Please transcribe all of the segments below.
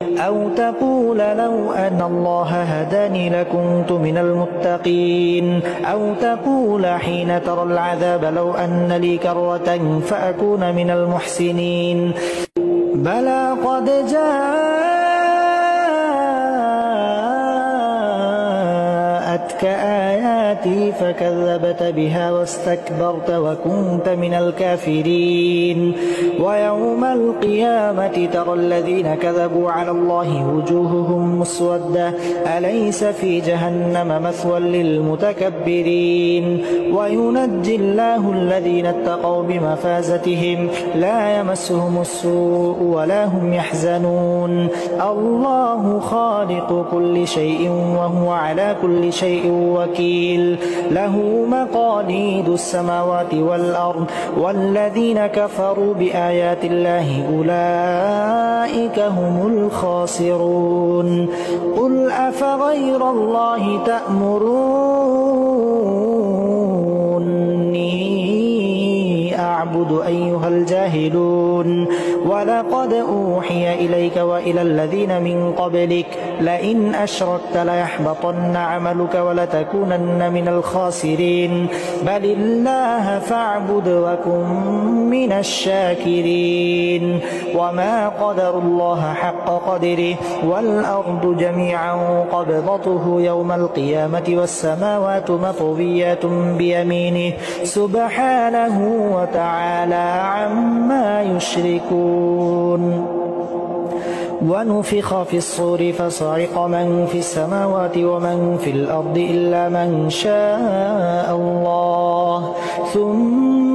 أو تقول لو أن الله هداني لكنت من المتقين أو تقول حين ترى العذاب لو أن لي كرة فأكون من المحسنين بلى قد جاءتك آياتي فكذبت بها واستكبرت وكنت من الكافرين ويوم القيامة ترى الذين كذبوا على الله وجوههم مسودة أليس في جهنم مثوى للمتكبرين وينجي الله الذين اتقوا بمفازتهم لا يمسهم السوء ولا هم يحزنون الله خالق كل شيء وهو على كل شيء وكيل له مقاليد السماوات والأرض والذين كفروا بآيات الله أولئك هم الخاسرون قل أفغير الله تأمروني أعبد أيها الجاهلون ولقد أوحي إليك وإلى الذين من قبلك لئن أشركت ليحبطن عملك ولتكونن من الخاسرين بل الله فاعبد وكن من الشاكرين وما قدروا الله حق قدره والأرض جميعا قبضته يوم القيامة والسماوات مطويات بيمينه سبحانه وتعالى عما يشركون ونفخ في الصور فصعق من في السماوات ومن في الأرض إلا من شاء الله ثم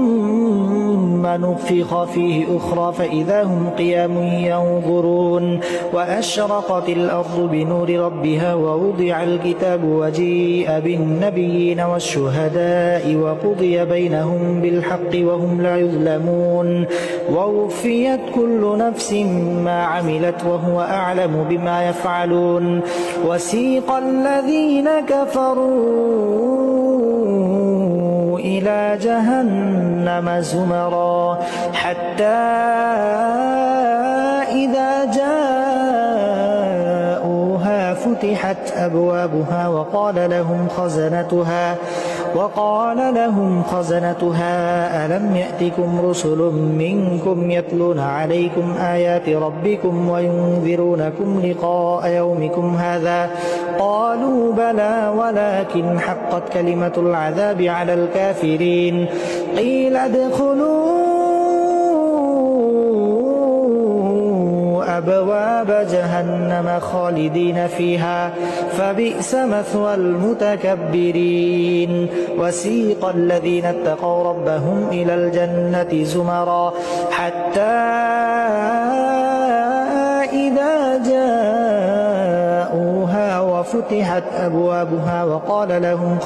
نفخ فيه أخرى فإذا هم قيام ينظرون وأشرقت الأرض بنور ربها ووضع الكتاب وجيء بالنبيين والشهداء وقضي بينهم بالحق وهم لا يظلمون ووفيت كل نفس ما عملت وهو أعلم بما يفعلون وسيق الذين كفروا إلى جهنم زمرا حتى إذا جاءوها فتحت أبوابها وقال لهم خزنتها ألم يأتكم رسل منكم يتلون عليكم آيات ربكم وينذرونكم لقاء يومكم هذا قالوا بلى ولكن حقت كلمة العذاب على الكافرين قيل ادخلوا أبواب جهنم خالدين فيها فبئس مثوى المتكبرين وسيق الذين اتقوا ربهم إلى الجنة زمرا حتى إذا جاءوها وفتحت أبوابها وقال لهم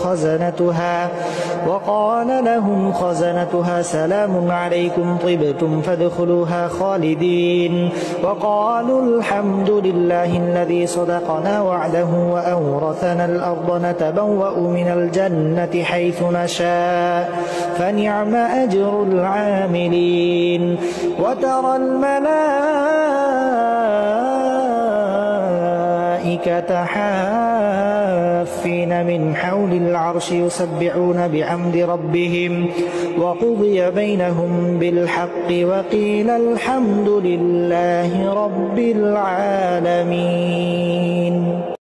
خزنتها سلام عليكم طبتم فادخلوها خالدين وقالوا الحمد لله الذي صدقنا وعده وأورثنا الأرض نتبوأ من الجنة حيث نشاء فنعم أجر العاملين وترى الملائكة حافين من حول العرش يسبحون بحمد ربهم وقضي بينهم بالحق وقيل الحمد لله رب العالمين.